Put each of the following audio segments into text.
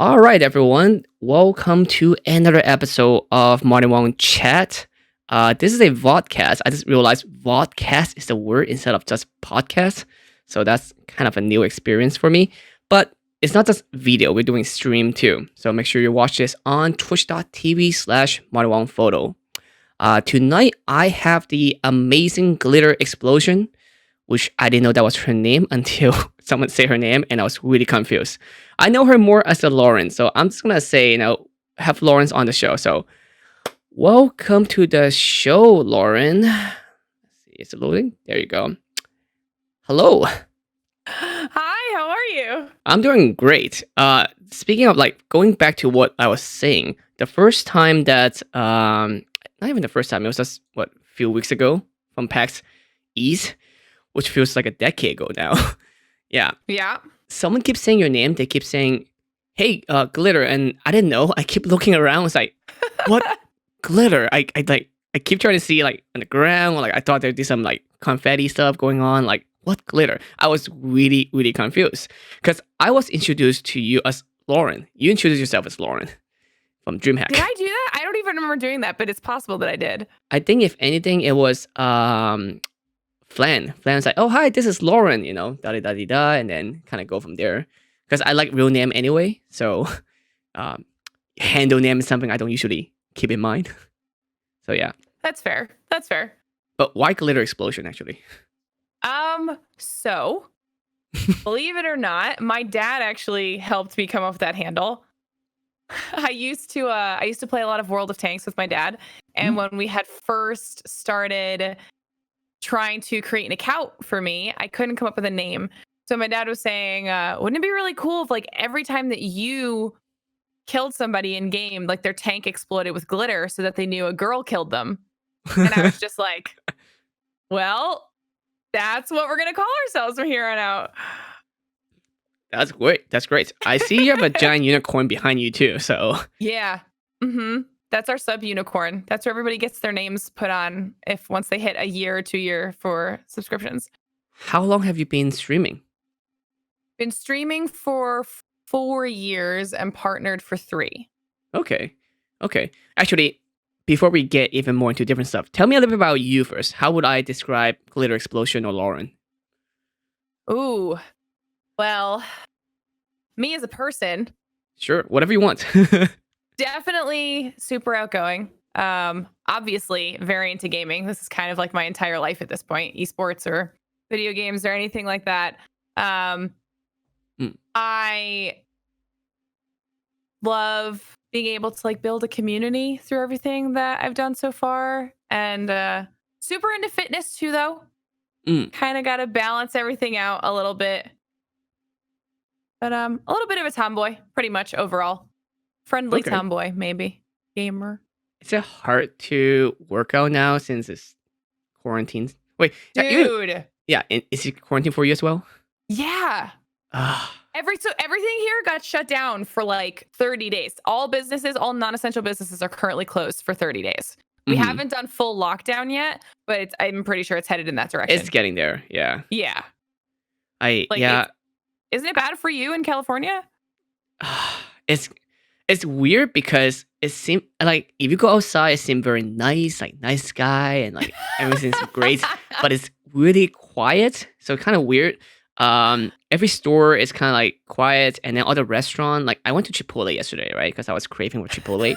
All right, everyone. Welcome to another episode of Martin Wong Chat. This is a vodcast. I just realized vodcast is the word instead of just podcast. So that's kind of a new experience for me. But it's not just video. We're doing stream too. So make sure you watch this on twitch.tv/Martin Wong Photo. Tonight, I have the amazing Glitter Explosion, which I didn't know that was her name until someone said her name, and I was really confused. I know her more as a Lauren, so I'm just gonna say, have Lawrence on the show. So, welcome to the show, Lauren. Let's see, it's loading. There you go. Hello. Hi, how are you? I'm doing great. Speaking of going back to what I was saying, the first time that not even the first time, it was just a few weeks ago from PAX East, which feels like a decade ago now. Yeah. Yeah. Someone keeps saying your name. They keep saying, "Hey, Glitter," and I didn't know. I keep looking around. It's like, what glitter? I keep trying to see on the ground. Or, I thought there'd be some confetti stuff going on. What glitter? I was really, really confused because I was introduced to you as Lauren. You introduced yourself as Lauren from DreamHack. Did I do that? I don't even remember doing that, but it's possible that I did. I think if anything, it was Flan. Flan's like, "Oh hi, this is Lauren," da da da da da, and then kind of go from there. Because I like real name anyway, so handle name is something I don't usually keep in mind. So yeah. That's fair. That's fair. But why Glitter Explosion actually? So believe it or not, my dad actually helped me come up with that handle. I used to play a lot of World of Tanks with my dad, and when we had first started trying to create an account for me, I couldn't come up with a name. So my dad was saying, wouldn't it be really cool if every time that you killed somebody in game, their tank exploded with glitter so that they knew a girl killed them? And I was just like, well, that's what we're going to call ourselves from here on out. That's great. That's great. I see you have a giant unicorn behind you too, so. Yeah. Mm-hmm. That's our sub unicorn. That's where everybody gets their names put on once they hit a year or 2 year for subscriptions. How long have you been streaming? Been streaming for 4 years and partnered for 3. Okay. Actually, before we get even more into different stuff, tell me a little bit about you first. How would I describe Glitter Explosion or Lauren? Ooh. Well, me as a person. Sure, whatever you want. Definitely super outgoing. Obviously very into gaming. This is kind of my entire life at this point, esports or video games or anything like that. I love being able to build a community through everything that I've done so far, and super into fitness too, though. Kind of got to balance everything out a little bit, but a little bit of a tomboy, pretty much overall. Friendly tomboy, maybe gamer. Is it hard to work out now since it's quarantine? Wait, dude. Yeah, is it quarantine for you as well? Yeah. Everything here got shut down for 30 days. All non-essential businesses are currently closed for 30 days. We haven't done full lockdown yet, but I'm pretty sure it's headed in that direction. It's getting there, yeah. Yeah. Yeah. Isn't it bad for you in California? It's weird because it seems if you go outside, it seems very nice, nice sky and everything's great, but it's really quiet. So kind of weird. Every store is kind of quiet, and then other restaurant. I went to Chipotle yesterday, right? Because I was craving for Chipotle.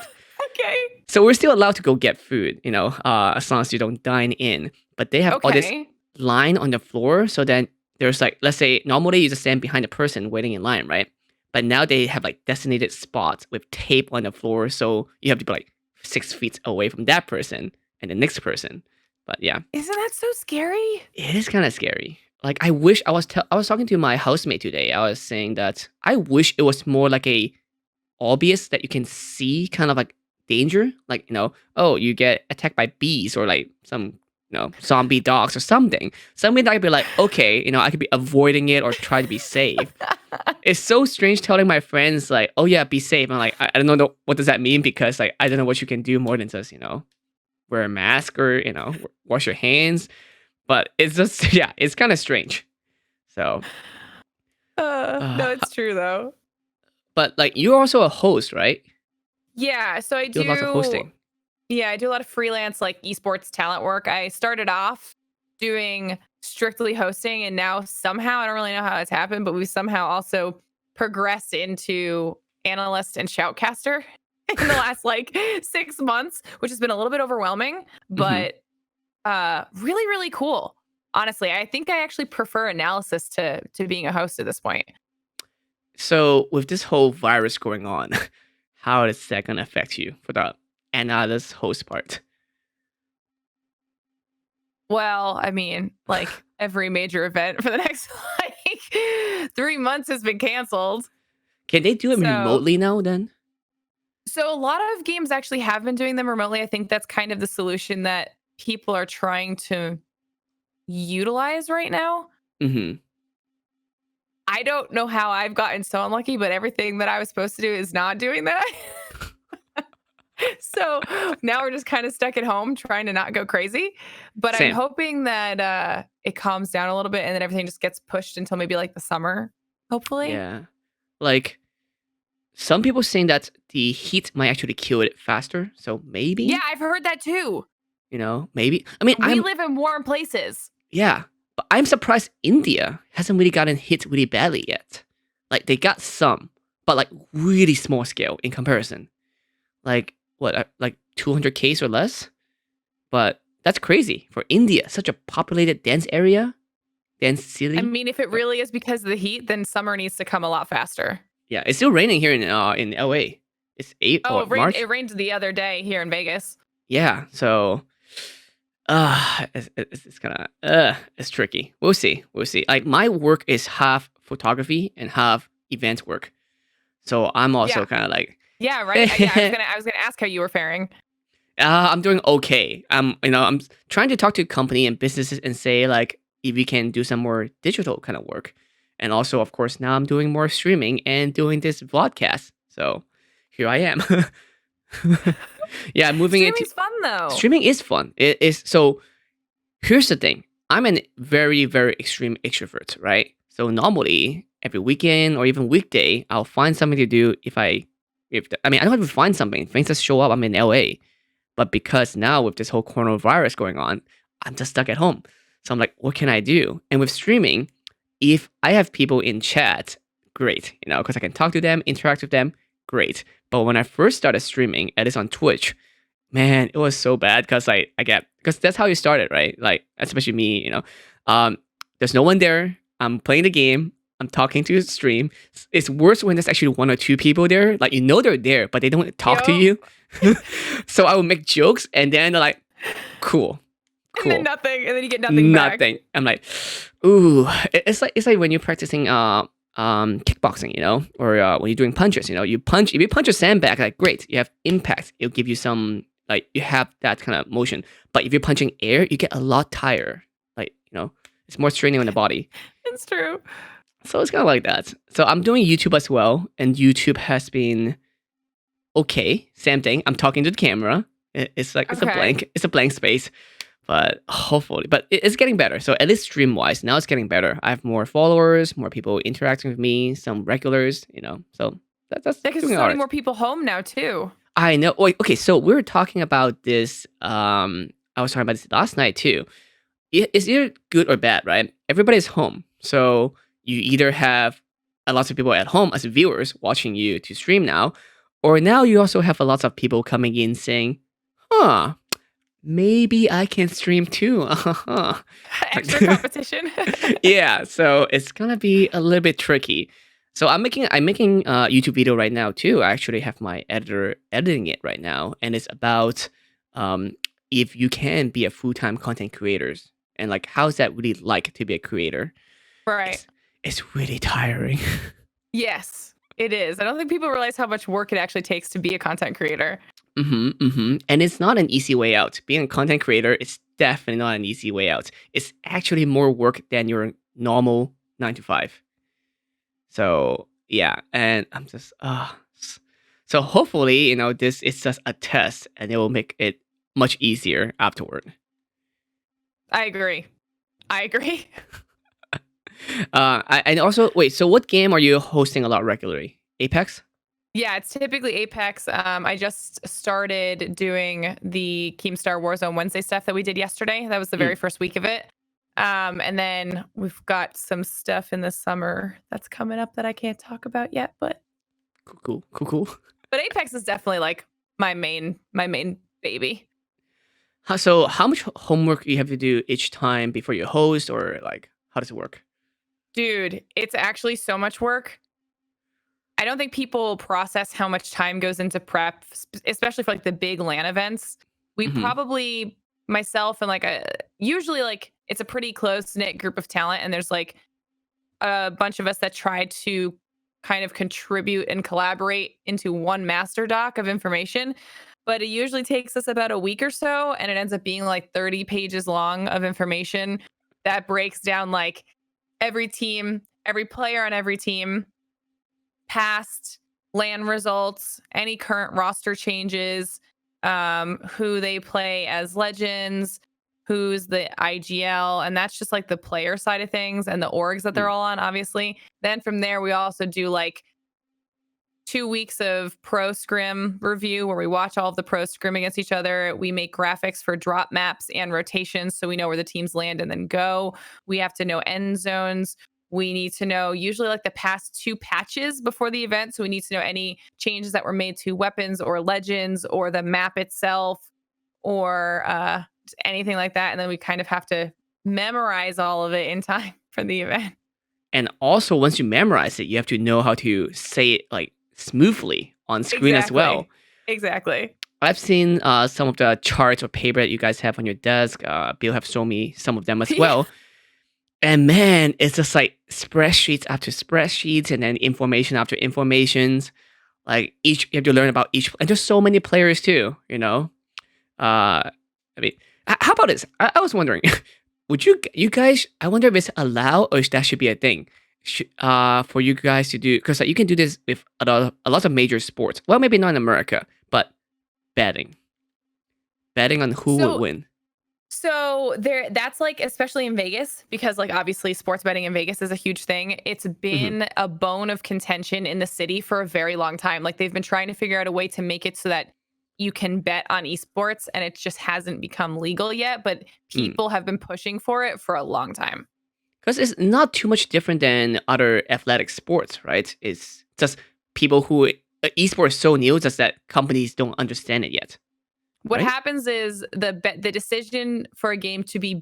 Okay. So we're still allowed to go get food, as long as you don't dine in. But they have all this line on the floor. So then there's let's say normally you just stand behind the person waiting in line, right? But now they have designated spots with tape on the floor, so you have to be 6 feet away from that person and the next person. But yeah, isn't that so scary? It is kind of scary. I wish I was talking to my housemate today. I was saying that I wish it was more a obvious that you can see kind of danger, oh, you get attacked by bees or some zombie dogs or something that I could be okay, I could be avoiding it or try to be safe. It's so strange telling my friends oh yeah, be safe. I'm I don't know what does that mean, because I don't know what you can do more than just wear a mask or wash your hands. But it's just it's kind of strange. So no, it's true though. But like you're also a host, right? Yeah, so I Do lots of do. hosting. Yeah, I do a lot of freelance like esports talent work. I started off doing strictly hosting, and now somehow I don't really know how it's happened, but we somehow also progressed into analyst and shoutcaster in the last like 6 months, which has been a little bit overwhelming, Hmm. but really, really cool. Honestly, I think I actually prefer analysis to being a host at this point. So with this whole virus going on, how is that gonna affect you for the analyst host part? Well, I mean, like every major event for the next like 3 months has been canceled. Can they do it So, remotely now then? so a lot of games actually have been doing them remotely. I think that's kind of the solution that people are trying to utilize right now. Hmm. I don't know how I've gotten so unlucky, but everything that I was supposed to do is not doing that. So now we're just kind of stuck at home trying to not go crazy. But I'm Same. hoping that it calms down a little bit and then everything just gets pushed until maybe like the summer, hopefully. Yeah. Like some people saying that the heat might actually kill it faster. So Yeah, maybe, I've heard that too. maybe. I mean, We live in warm places. yeah, but I'm surprised India hasn't really gotten hit really badly yet. Like they got some, but like really small scale in comparison. Like what, like 200 case or less? But that's crazy for India, such a populated, dense area, dense I city. mean, if it But really is because of the heat, then summer needs to come a lot faster. yeah, it's still raining here in LA. It's Oh, or it March. rained the other day here in Vegas. Yeah, so it's kind of it's tricky. We'll see. We'll see. Like my work is half photography and half event work, so I'm also Yeah. kind of like, Yeah, right. Yeah, I was gonna ask how you were faring. I'm doing okay. I'm trying to talk to company and businesses and say like if we can do some more digital kind of work, and also of course now I'm doing more streaming and doing this podcast. So here I am. Yeah, moving into Streaming's fun though. streaming is fun. It is so. Here's the thing. I'm an very, very extreme extrovert, right? So normally every weekend or even weekday, I'll find something to do. I mean, I don't have to find something. Things just show up. I'm in LA, but because now with this whole coronavirus going on, I'm just stuck at home. So I'm like, what can I do? And with streaming, if I have people in chat, great, because I can talk to them, interact with them, great. But when I first started streaming, at least on Twitch, man, it was so bad because I get because that's how you started, right? Like especially me, um, there's no one there. I'm playing the game. I'm talking to the stream. It's worse when there's actually one or two people there. Like they're there, but they don't talk to Yo. you. So I would make jokes, and then they're like, "Cool, And then cool, nothing, and then you get nothing back. nothing." I'm like, "Ooh," it's like when you're practicing kickboxing, or when you're doing punches, you punch if you punch a sandbag, like great, you have impact. It'll give you some like you have that kind of motion. But if you're punching air, you get a lot tired. Like it's more straining on the body. It's true. So it's kind of like that. So I'm doing YouTube as well, and YouTube has been okay. Same thing. I'm talking to the camera. It's like Okay. it's a blank space. But hopefully, but it's getting better. So at least stream wise, now it's getting better. I have more followers, more people interacting with me, some regulars. So that's Yeah, because doing there's so all many right. more people home now too. I know. Wait, okay, so we were talking about this. I was talking about this last night too. It's either good or bad, right? Everybody's home, so you either have a lot of people at home as viewers watching you to stream now, or now you also have a lot of people coming in saying, "Huh, maybe I can stream too." Extra competition. Yeah, so it's gonna be a little bit tricky. So I'm making a YouTube video right now too. I actually have my editor editing it right now, and it's about um, if you can be a full-time content creators and like how's that really like to be a creator. Right. It's really tiring. Yes, it is. I don't think people realize how much work it actually takes to be a content creator. And it's not an easy way out. Being a content creator is definitely not an easy way out. It's actually more work than your normal 9 to 5. So yeah, and I'm just so hopefully, this is just a test and it will make it much easier afterward. I agree. I agree. And also wait, so what game are you hosting a lot regularly Apex? Yeah, it's typically Apex. I just started doing the Keemstar Warzone Wednesday stuff that we did yesterday. That was the very first week of it. And then we've got some stuff in the summer that's coming up that I can't talk about yet, but Cool. but Apex is definitely like my main baby. So how much homework you have to do each time before you host, or like how does it work? Dude, it's actually so much work. I don't think people process how much time goes into prep, especially for like the big LAN events. We Mhm. probably, myself and like usually like it's a pretty close knit group of talent, and there's like a bunch of us that try to kind of contribute and collaborate into one master doc of information. But it usually takes us about a week or so, and it ends up being like 30 pages long of information that breaks down like every team, every player on every team, past LAN results, any current roster changes, who they play as legends, who's the IGL, and that's just like the player side of things and the orgs that they're Mm. all on, obviously. Then from there, we also do like 2 weeks of pro scrim review where we watch all of the pros scrim against each other. We make graphics for drop maps and rotations so we know where the teams land and then go. We have to know end zones. We need to know usually like the past 2 patches before the event. So we need to know any changes that were made to weapons or legends or the map itself or anything like that. And then we kind of have to memorize all of it in time for the event. And also, once you memorize it, you have to know how to say it like smoothly on screen as well. Exactly. I've seen some of the charts or paper that you guys have on your desk. Bill have shown me some of them as Yeah. well. And man, it's just like spreadsheets after spreadsheets, and then information after informations. Like each, you have to learn about each, and there's so many players too. I mean, how about this? I was wondering, would you guys? I wonder if it's allowed or if that should be a thing. For you guys to do, because you can do this with a lot of major sports. Well, maybe not in America, but betting, betting on who will So win. So there that's like especially in Vegas because like obviously sports betting in Vegas is a huge thing. It's Hmm. been a bone of contention in the city for a very long time. Like they've been trying to figure out a way to make it so that you can bet on esports and it just hasn't become legal yet, but people have been pushing for it for a long time. Because it's not too much different than other athletic sports, right? It's just people who esports is so new, just that companies don't understand it yet, What right? happens is the decision for a game to be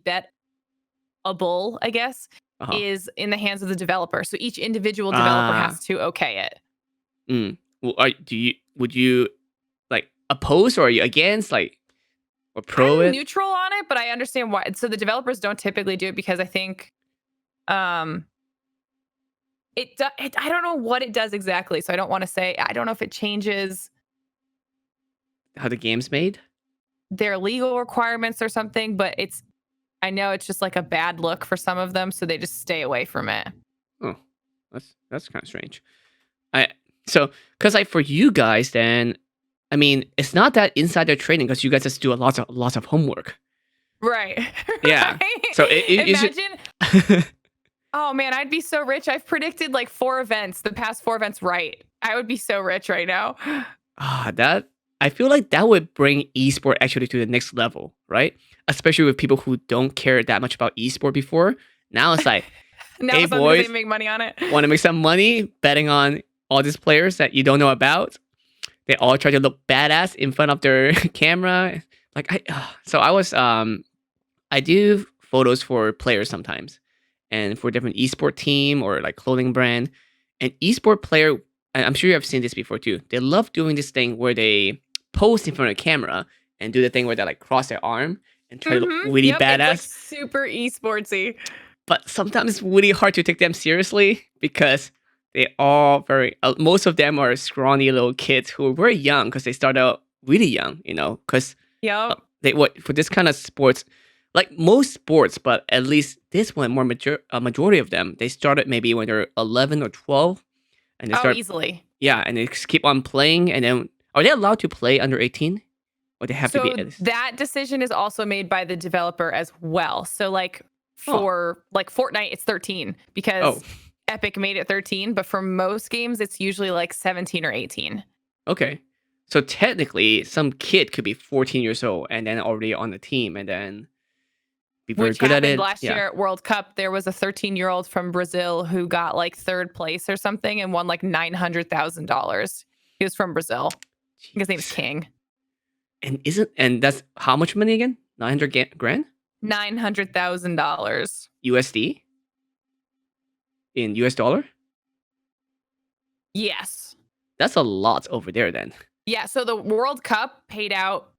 bettable, I guess, Uh-huh. is in the hands of the developer. So each individual developer Ah. has to okay it. Well, would you like oppose, or are you against, like, or pro I'm it? neutral on it, but I understand why. So the developers don't typically do it because I think um I don't know what it does exactly. So I don't want to say I don't know if it changes How the game's made? their legal requirements or something, but I know it's just like a bad look for some of them, so they just stay away from it. Oh, that's kind of strange. I so because like for you guys, then I mean, it's not that insider trading because you guys just do a lots of homework. Right. Yeah. So Right. you should. Imagine, oh man, I'd be so rich. I've predicted like 4 events, the past 4 events right. I would be so rich right now. That I feel like that would bring esport actually to the next level, right? Especially with people who don't care that much about esport before. Now it's like, Now hey suddenly because they boys, make money on it. want to make some money betting on all these players that you don't know about? They all try to look badass in front of their camera. Like so I was I do photos for players sometimes, and for different esport team or like clothing brand. An esport player, and I'm sure you have seen this before too. They love doing this thing where they pose in front of the camera and do the thing where they like cross their arm and try to look really Yep. It's like badass. super esportsy. But sometimes it's really hard to take them seriously because they all very most of them are scrawny little kids who are very young because they start out really young, because Yep. they what for this kind of sports, like most sports, but at least this one more majority of them, they started maybe when they're 11 or 12, and they Oh, start, easily. yeah, and they just keep on playing, and then are they allowed to play under 18, or they have to be So at least? that decision is also made by the developer as well. So like Oh, for like Fortnite, it's 13 oh, because Epic made it 13, but for most games, it's usually like 17 or 18. Okay. So technically, some kid could be 14 years old and then already on the team and then be very Which good at happened it. last Yeah. year at World Cup. There was a 13-year-old from Brazil who got like third place or something and won like $900,000. He was from Brazil. I think his name's Jeez. King. And that's how much money again? 900 grand $900,000. USD in US dollar? Yes. That's a lot over there then. Yeah. So the World Cup paid out,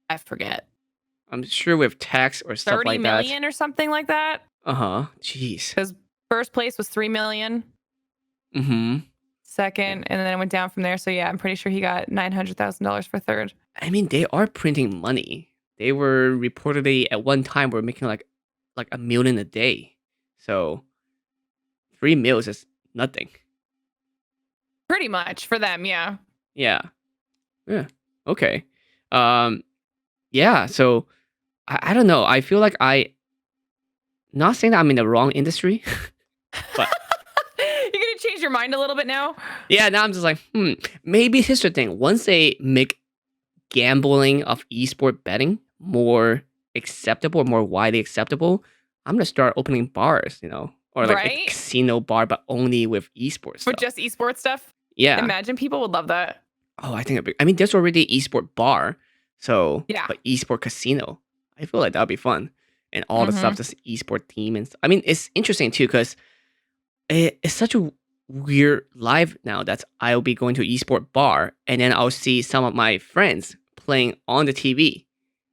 I forget, I'm sure with tax or stuff 30 like that. million or something like that. Jeez. Because first place was 3 million. Mm-hmm. Second, and then it went down from there. So yeah, I'm pretty sure he got $900,000 for third. I mean, they are printing money. They were reportedly at one time were making like $1 million a day. So 3 mils is nothing. Pretty much for them, yeah. Yeah. Yeah. Okay. Yeah. So I don't know. I feel like not saying that I'm in the wrong industry, but You're gonna change your mind a little bit now? yeah, now I'm just like, maybe here's the thing. Once they make gambling of esport betting more acceptable, more widely acceptable, I'm gonna start opening bars, or like a Right? casino bar, but only with esports For stuff. just esports stuff? Yeah. Imagine people would love that. Oh, I think there's already esport bar, so Yeah. but esport casino. I feel like that'd be fun, and all the stuff Mhm. just esport team and. I mean, it's interesting too because it's such a weird life now that I'll be going to esport bar and then I'll see some of my friends playing on the TV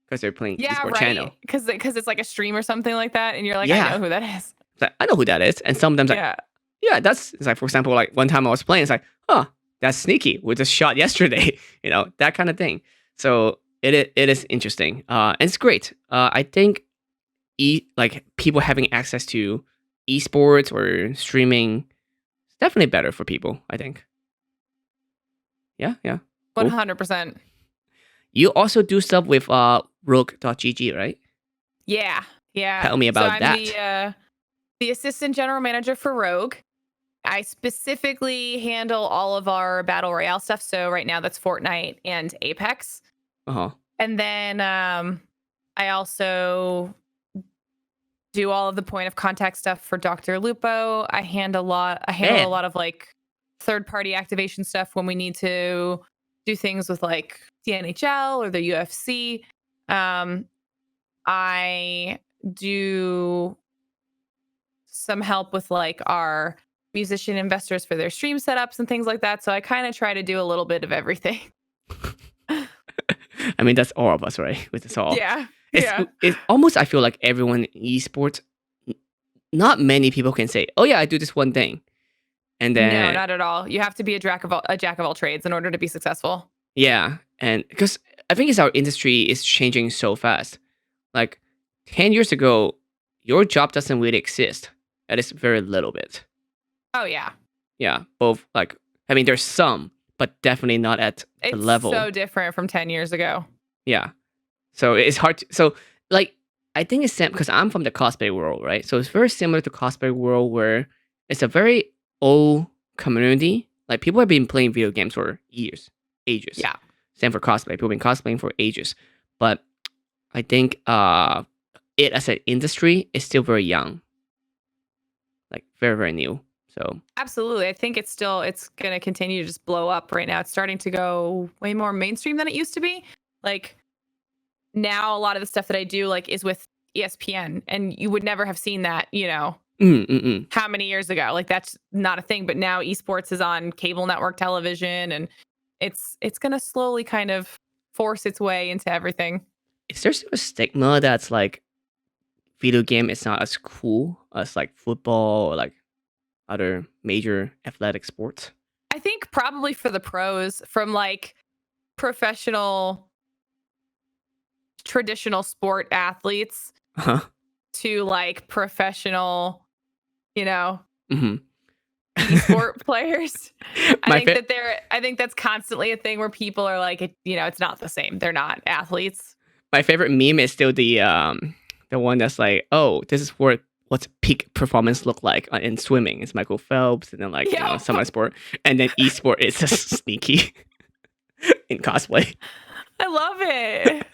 because they're playing Yeah, esport right. channel. Because it's like a stream or something like that, and you're like, I Yeah. know who that is. It's like, I know who that is, and sometimes like, Yeah. yeah, it's like for example, like one time I was playing, it's like, that's sneaky. We just shot yesterday, that kind of thing. So it is interesting, and it's great. I think like people having access to esports or streaming is definitely better for people. I think. Yeah, yeah. Cool. 100%. You also do stuff with Rogue.gg, right? Yeah. Yeah. Tell me about I'm that. The assistant general manager for Rogue. I specifically handle all of our battle royale stuff. So right now that's Fortnite and Apex. Uh-huh. And then I also do all of the point of contact stuff for Dr. Lupo. I handle a lot of like third party activation stuff when we need to do things with like the NHL or the UFC. I do some help with like our musician investors for their stream setups and things like that. So I kind of try to do a little bit of everything. I mean, that's all of us, right? With this all. Yeah. It's almost, I feel like everyone in esports, not many people can say, oh yeah, I do this one thing. And then No, not at all. You have to be a jack of all trades in order to be successful. yeah, and because I think it's our industry is changing so fast. Like 10 years ago, your job doesn't really exist. At least very little bit. Oh yeah. Yeah, both like I mean, there's some, but definitely not at the It's level. so different from 10 years ago. Yeah, so it's hard. So like, I think it's because I'm from the cosplay world, right? So it's very similar to cosplay world where it's a very old community. Like people have been playing video games for years, ages. Yeah. Same for cosplay. People have been cosplaying for ages, but I think it as an industry is still very young, like very very new. So Absolutely. I think it's going to continue to just blow up right now. It's starting to go way more mainstream than it used to be. Like now a lot of the stuff that I do like is with ESPN, and you would never have seen that, how many years ago. Like that's not a thing, but now esports is on cable network television, and it's going to slowly kind of force its way into everything. is there still a stigma that's like video game is not as cool as like football or like other major athletic sports? I think probably for the pros, from like professional traditional sport athletes Uh-huh. to like professional, Mm-hmm. esport players. My I think that's constantly a thing where people are like, it's not the same. They're not athletes. My favorite meme is still the one that's like, oh, this is worth what's peak performance look like in swimming. It's Michael Phelps, and then like Yeah. some other sport, and then esport is just sneaky in cosplay. I love it.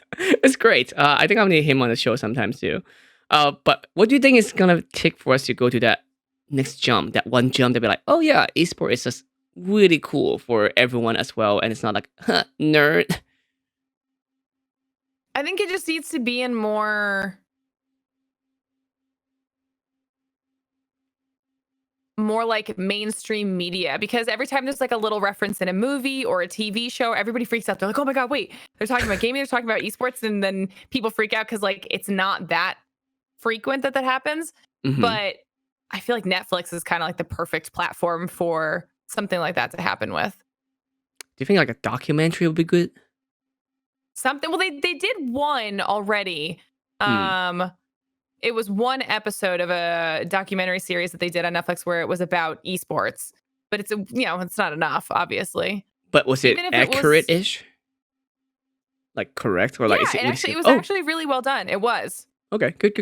It's great. I think I'll need him on the show sometimes too. But what do you think is gonna take for us to go to that next jump, that one jump to be like, oh yeah, esport is just really cool for everyone as well, and it's not like nerd. I think it just needs to be in more like mainstream media, because every time there's like a little reference in a movie or a TV show, everybody freaks out. They're like, oh my God, wait, they're talking about gaming, they're talking about esports. And then people freak out because like it's not that frequent that happens. Mhm. But I feel like Netflix is kind of like the perfect platform for something like that to happen with. Do you think like a documentary would be good? Something, well, they did one already. It was one episode of a documentary series that they did on Netflix where it was about esports, but it's it's not enough, obviously. But was it Even if it was- accurate-ish? Like correct, or like Yeah, it was oh, actually really well done. It was. okay, good.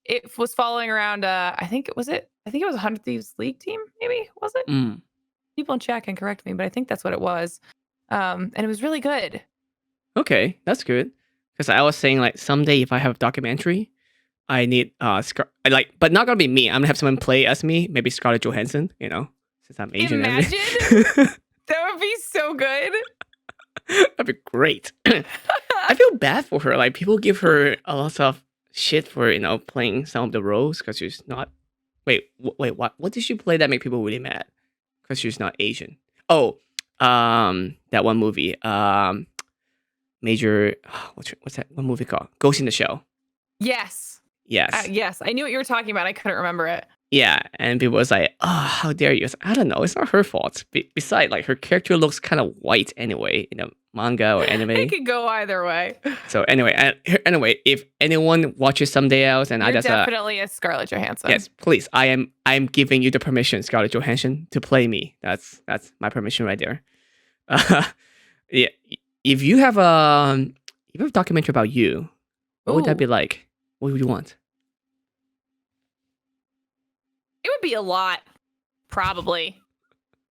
It was following around. I think it was a 100 Thieves League team. Maybe was it? Mm. People in chat can correct me, but I think that's what it was. And it was really good. Okay, that's good. Because I was saying like someday if I have a documentary, I need but not gonna be me. I'm gonna have someone play as me, maybe Scarlett Johansson. Since I'm Asian. and Imagine everything. that would be so good. That'd be great. I feel bad for her. Like people give her a lot of shit for playing some of the roles because she's not. Wait, what? What did she play that make people really mad? Because she's not Asian. Oh, that one movie. Major. What's that one movie called? Ghost in the Shell. Yes. Yes. Yes. I knew what you were talking about. I couldn't remember it. Yeah, and people was like, "Oh, how dare you?" I don't know. It's not her fault. Besides, like her character looks kind of white anyway in a manga or anime. It could go either way. So anyway, if anyone watches someday else, and You're I just definitely a Scarlett Johansson. yes, please, I am giving you the permission, Scarlett Johansson, to play me. That's my permission right there. Yeah, if you have a documentary about you, what would that be Ooh. like? What would you want? It would be a lot, probably.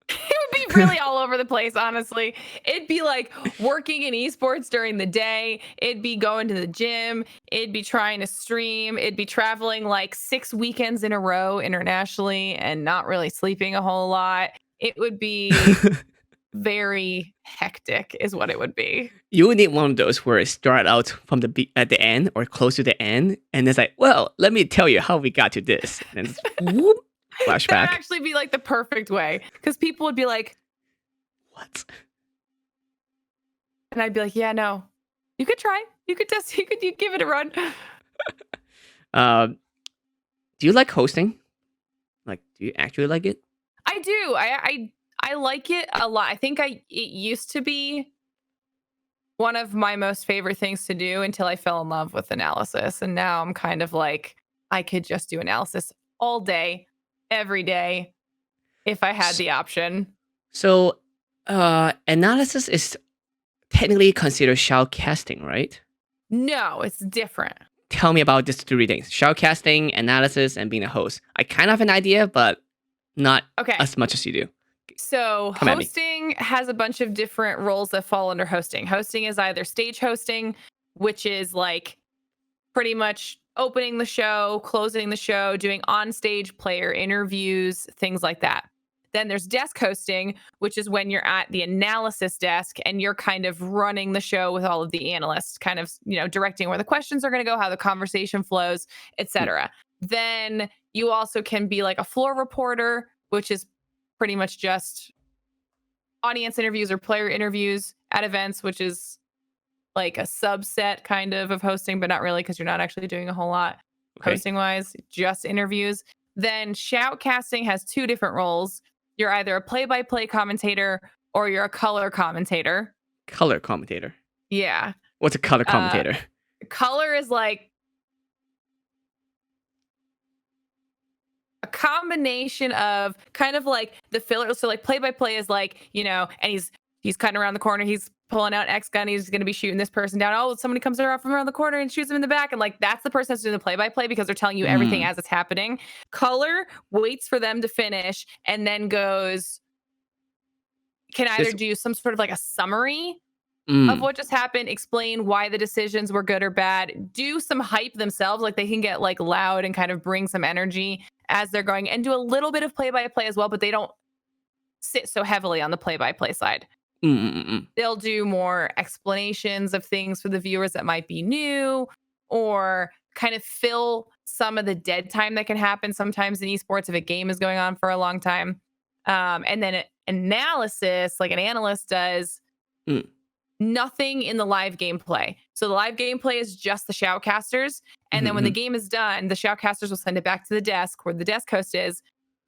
It would be really all over the place, honestly. It'd be like working in esports during the day. It'd be going to the gym. It'd be trying to stream. It'd be traveling like 6 weekends in a row internationally and not really sleeping a whole lot. It would be very hectic is what it would be. You would need one of those where it start out from at the end or close to the end, and it's like, well, let me tell you how we got to this, and then whoop, That would flashback. actually be like the perfect way, because people would be like, What? and I'd be like, yeah, no, you could try, you could test, you give it a run. Do you like hosting? Like, do you actually like it? I do. I like it a lot. I think it used to be one of my most favorite things to do until I fell in love with analysis. And now I'm kind of like, I could just do analysis all day, every day, if I had the option. So, analysis is technically considered shoutcasting, right? No, it's different. Tell me about these three things: shoutcasting, analysis, and being a host. I kind of have an idea, but not Okay. as much as you do. So Come at me. hosting has a bunch of different roles that fall under hosting. Hosting is either stage hosting, which is like pretty much opening the show, closing the show, doing on-stage player interviews, things like that. Then there's desk hosting, which is when you're at the analysis desk and you're kind of running the show with all of the analysts, kind of, directing where the questions are going to go, how the conversation flows, etc. Then you also can be like a floor reporter, which is pretty much just audience interviews or player interviews at events, which is like a subset kind of hosting, but not really, because you're not actually doing a whole lot hosting wise, just interviews. Then shoutcasting has two different roles. You're either a play-by-play commentator or you're a color commentator. Color commentator. Yeah. What's a color commentator? Color is like a combination of kind of like the filler. So like play-by-play is like, and he's he's cutting around the corner. He's pulling out X gun. He's going to be shooting this person down. Oh, somebody comes around from around the corner and shoots him in the back. And like, that's the person that's doing the play-by-play because they're telling you everything as it's happening. Color waits for them to finish and then can either do some sort of like a summary of what just happened, explain why the decisions were good or bad, do some hype themselves, like they can get like loud and kind of bring some energy as they're going, and do a little bit of play-by-play as well, but they don't sit so heavily on the play-by-play side. They'll do more explanations of things for the viewers that might be new, or kind of fill some of the dead time that can happen sometimes in esports if a game is going on for a long time. And then analysis, like an analyst does, nothing in the live gameplay. So the live gameplay is just the shoutcasters. And then when the game is done, the shoutcasters will send it back to the desk where the desk host is.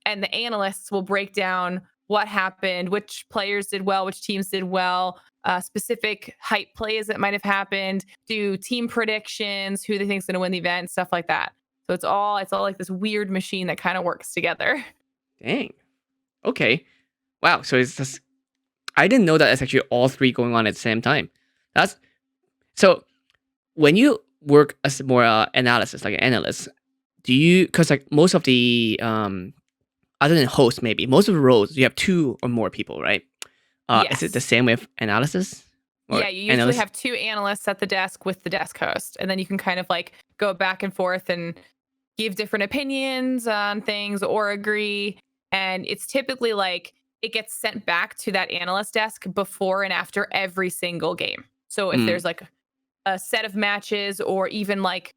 And the analysts will break down what happened, which players did well, which teams did well, specific hype plays that might have happened, do team predictions, who they think is going to win the event, stuff like that. So it's all like this weird machine that kind of works together. Dang. Okay. Wow. So it's just, I didn't know that it's actually all three going on at the same time. That's so when you work as more analysis, like an analyst, do you, because like most of the other than host, maybe most of the roles you have two or more people, right? Is it the same with analysis? Yeah, you usually have two analysts at the desk with the desk host, and then you can kind of like go back and forth and give different opinions on things or agree. And it's typically like it gets sent back to that analyst desk before and after every single game. So if there's like a set of matches, or even like,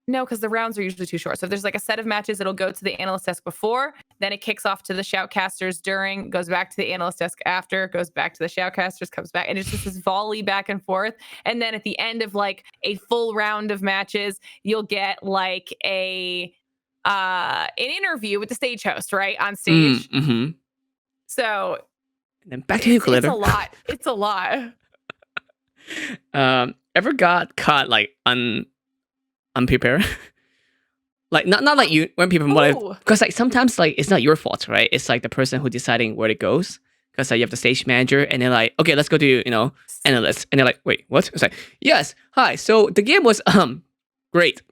no, because the rounds are usually too short. So if there's like a set of matches, it'll go to the analyst desk before, then it kicks off to the shoutcasters during, goes back to the analyst desk after, goes back to the shoutcasters, comes back, and it's just this volley back and forth. And then at the end of like a full round of matches, you'll get like an interview with the stage host, right, on stage. So and then back to you, Glitter. It's a lot. Ever got caught like unprepared? Like not like you when people, because like sometimes like it's not your fault, right? It's like the person who deciding where it goes. Because you have the stage manager, and they're like, okay, let's go to analyst, and they're like, wait, what? It's like, yes, hi. So the game was great.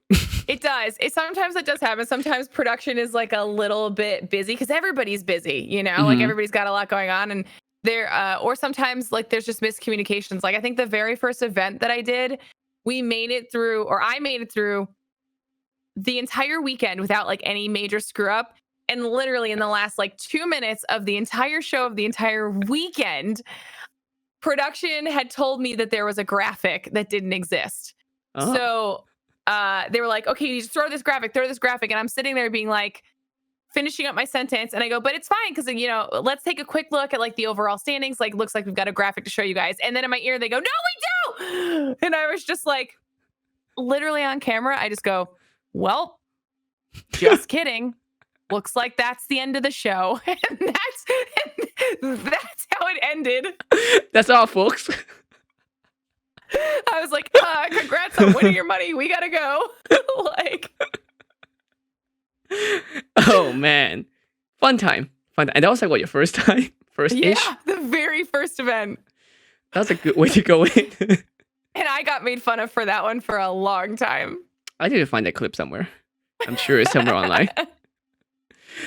It does. Sometimes it does happen. Sometimes production is like a little bit busy because everybody's busy, like everybody's got a lot going on, and there or sometimes like there's just miscommunications. Like I think the very first event that I did, I made it through the entire weekend without like any major screw up. And literally in the last like 2 minutes of the entire show of the entire weekend, production had told me that there was a graphic that didn't exist. So they were like, okay, you just throw this graphic. And I'm sitting there being like, finishing up my sentence. And I go, but it's fine because, let's take a quick look at like the overall standings. Like, looks like we've got a graphic to show you guys. And then in my ear, they go, no, we do. And I was just like, literally on camera, I just go, well, just kidding. Looks like that's the end of the show. And that's how it ended. That's all, folks. I was like, congrats on winning your money. We gotta go. Like, oh man, fun time. And that was like what, your first time? First-ish? Yeah, the very first event. That was a good way to go in. And I got made fun of for that one for a long time. I need to find that clip somewhere. I'm sure it's somewhere online.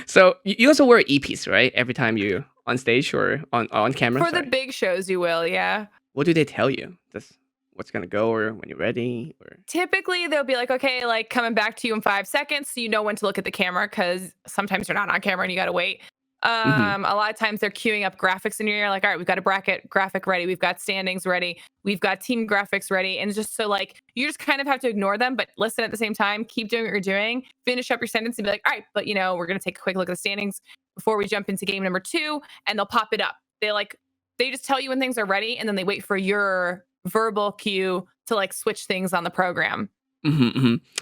So you also wear EPs, right? Every time you on stage or on camera? For the big shows, you will, yeah. What do they tell you? Just what's going to go, or when you're ready? Or typically, they'll be like, okay, like coming back to you in 5 seconds, so you know when to look at the camera, because sometimes you're not on camera and you got to wait. A lot of times they're queuing up graphics in your ear, like, all right, we've got a bracket graphic ready, we've got standings ready, we've got team graphics ready, and just so like you just kind of have to ignore them, but listen at the same time, keep doing what you're doing, finish up your sentence, and be like, all right, but we're gonna take a quick look at the standings before we jump into game number 2, and they'll pop it up. They just tell you when things are ready, and then they wait for your verbal cue to like switch things on the program.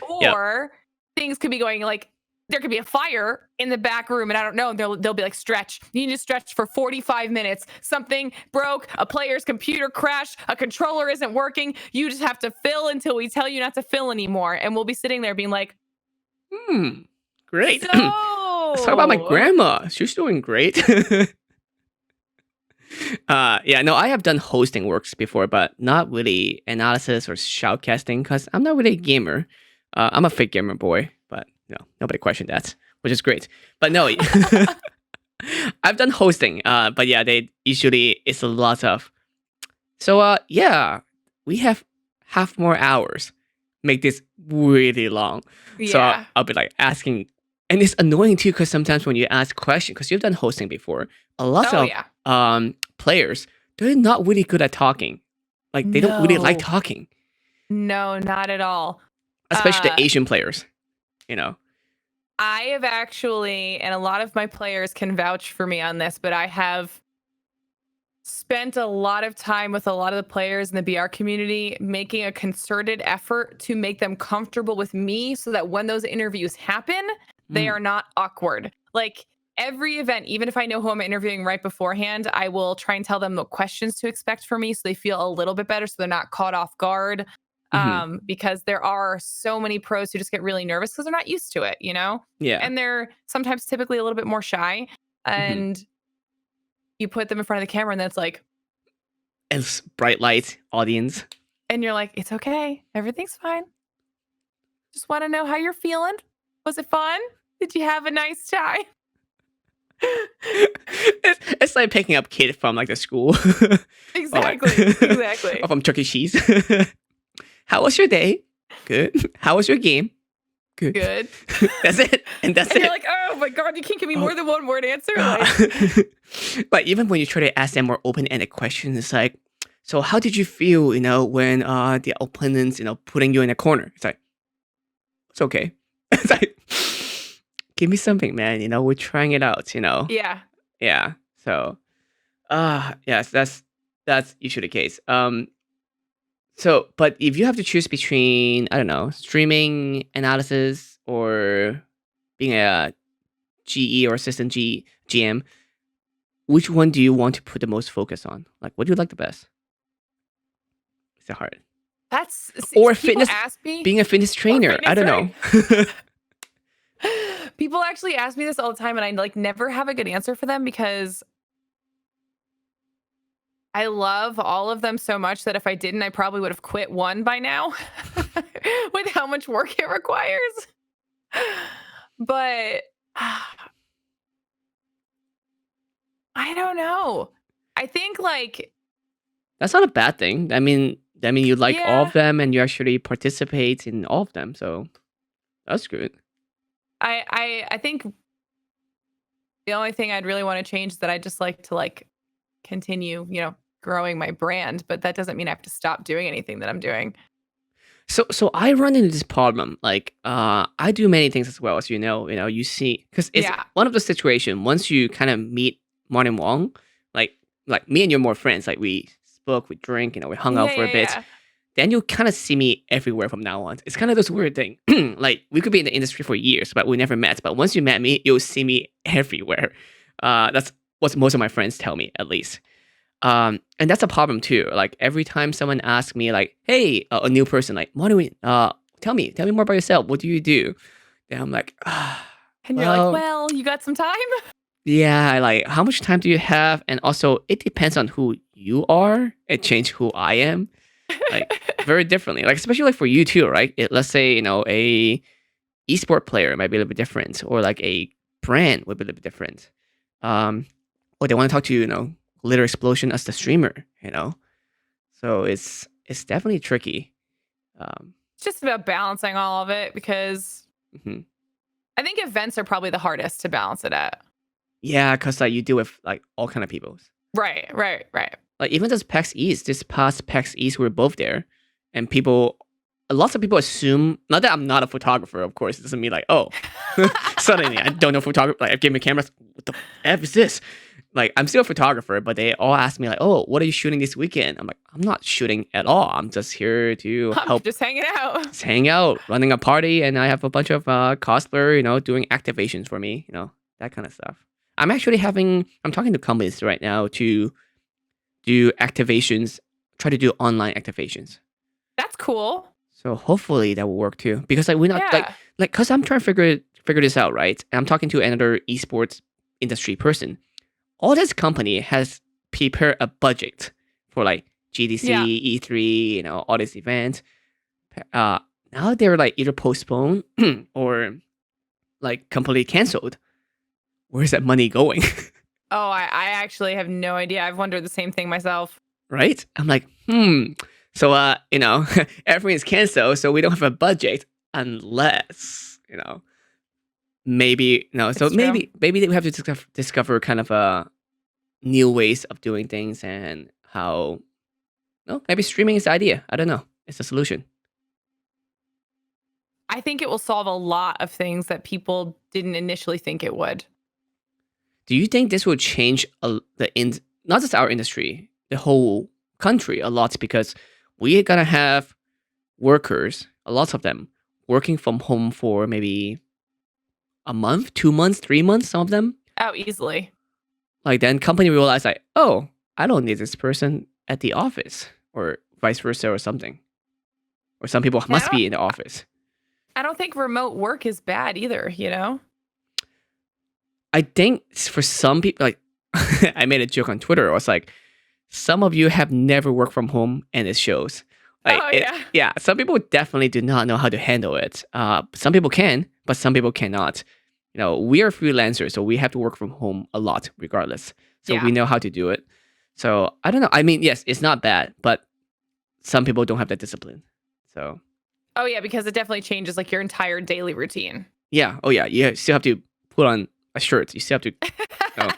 Or things could be going like, there could be a fire in the back room, and I don't know. They'll be like, stretch. You need to stretch for 45 minutes. Something broke. A player's computer crashed. A controller isn't working. You just have to fill until we tell you not to fill anymore. And we'll be sitting there being like, great. So... Let's talk about my grandma. She's doing great. Yeah, no, I have done hosting works before, but not really analysis or shoutcasting because I'm not really a gamer. I'm a fake gamer boy, but nobody questioned that, which is great. But no, I've done hosting. But yeah, they usually it's a lot of. So yeah, we have half more hours. Make this really long. So Yeah. I'll be like asking, and it's annoying too because sometimes when you ask questions, because you've done hosting before, a lot Oh of yeah. players they're not really good at talking. Like they don't really like No. talking, No, not at all. especially the Asian players. You know. I have actually, and a lot of my players can vouch for me on this, but I have spent a lot of time with a lot of the players in the BR community making a concerted effort to make them comfortable with me so that when those interviews happen, they Mm. are not awkward. Like every event, even if I know who I'm interviewing right beforehand, I will try and tell them what questions to expect from me so they feel a little bit better so they're not caught off guard. Hmm. Because there are so many pros who just get really nervous because they're not used to it, you know? Yeah. And they're sometimes typically a little bit more shy. Hmm. And you put them in front of the camera and then it's like, And bright light audience. and you're like, it's okay. Everything's fine. Just want to know how you're feeling. Was it fun? Did you have a nice time? It's like picking up kid from like the school. Exactly. Exactly. Or from Chuck E. Cheese. How was your day? Good. How was your game? Good. Good. That's it. And that's And it. you're like, oh my God, you can't give me more than one word answer. But even when you try to ask them more open-ended questions, it's like, so how did you feel, when the opponents, putting you in a corner? It's like, it's okay. It's like, give me something, man. We're trying it out, Yeah. Yeah. So, yes, that's usually the case. So, but if you have to choose between, I don't know, streaming analysis or being a GE or assistant GM, which one do you want to put the most focus on? Like, what do you like the best? Is it hard? That's Or people fitness, ask me. being a fitness trainer. I don't know. People actually ask me this all the time, and I like never have a good answer for them because I love all of them so much that if I didn't, I probably would have quit one by now with how much work it requires. But I don't know. I think like That's not a bad thing. I mean, you like all yeah, of them and you actually participate in all of them. So that's good. I think the only thing I'd really want to change is that I just like to like continue, growing my brand, but that doesn't mean I have to stop doing anything that I'm doing. So I run into this problem. Like, I do many things as well, as you see, because it's Yeah. one of the situation. Once you kind of meet Martin Wong, like me and you're more friends. Like we spoke, we drink, we hung out Yeah, for a yeah, bit. yeah. Then you kind of see me everywhere from now on. It's kind of this weird thing. Like we could be in the industry for years, but we never met. But once you met me, you'll see me everywhere. That's what most of my friends tell me, at least. And that's a problem too. Like every time someone asks me, like, "Hey, a new person, like, what do we? Tell me more about yourself. What do you do?" Then I'm like, And you're like, well, well, you got some time? yeah. Like, how much time do you have? And also, it depends on who you are. It changed who I am, like very differently. Like especially like for you too, right? Let's say a esport player might be a little bit different, or like a brand would be a little bit different. Um, or they want to talk to GlitterXplosion as the streamer. So it's definitely tricky. Um, It's just about balancing all of it because mhm. I think events are probably the hardest to balance it at. Yeah, because like you deal with like all kind of people. Right, right, right. Like even this PAX East, this past PAX East, we were both there, and lots of people assume. Not that I'm not a photographer, of course. It doesn't mean like, oh, suddenly I don't know photography. Like I gave me cameras. What the f is this? Like I'm still a photographer, but they all ask me like, oh, what are you shooting this weekend? I'm like, I'm not shooting at all. I'm just here to I'm help. just hanging out. Just hang out, running a party, and I have a bunch of cosplayer, doing activations for me, that kind of stuff. I'm talking to companies right now to do activations, try to do online activations. That's cool. So hopefully that will work too. Because like we're not Yeah. because I'm trying to figure this out, right? And I'm talking to another esports industry person. All this company has prepare a budget for like GDC, Yeah. E3, all these events. Uh, Now they're like either postponed or like completely canceled. Where's that money going? Oh, I actually have no idea. I've wondered the same thing myself. Right? I'm like, So, everything is canceled, so we don't have a budget unless, maybe, so It's true. maybe we have to discover kind of new ways of doing things and how, no, maybe streaming is the idea. I don't know. It's the solution. I think it will solve a lot of things that people didn't initially think it would. Do you think this will change not just our industry, the whole country a lot because we're gonna have workers, a lot of them, working from home for maybe a month, 2 months, 3 months, some of them. Oh, easily. Like then company realize like, oh, I don't need this person at the office or vice versa or something. Or some people must be in the office. I don't think remote work is bad either, I think for some people, like I made a joke on Twitter. I was like, some of you have never worked from home, and it shows. Like, yeah. Some people definitely do not know how to handle it. Some people can, but some people cannot. We are freelancers, so we have to work from home a lot, regardless. So we know how to do it. So I don't know. I mean, yes, it's not bad, but some people don't have that discipline. So. Oh yeah, because it definitely changes like your entire daily routine. Yeah. Oh yeah. You still have to put on a shirt. You still have to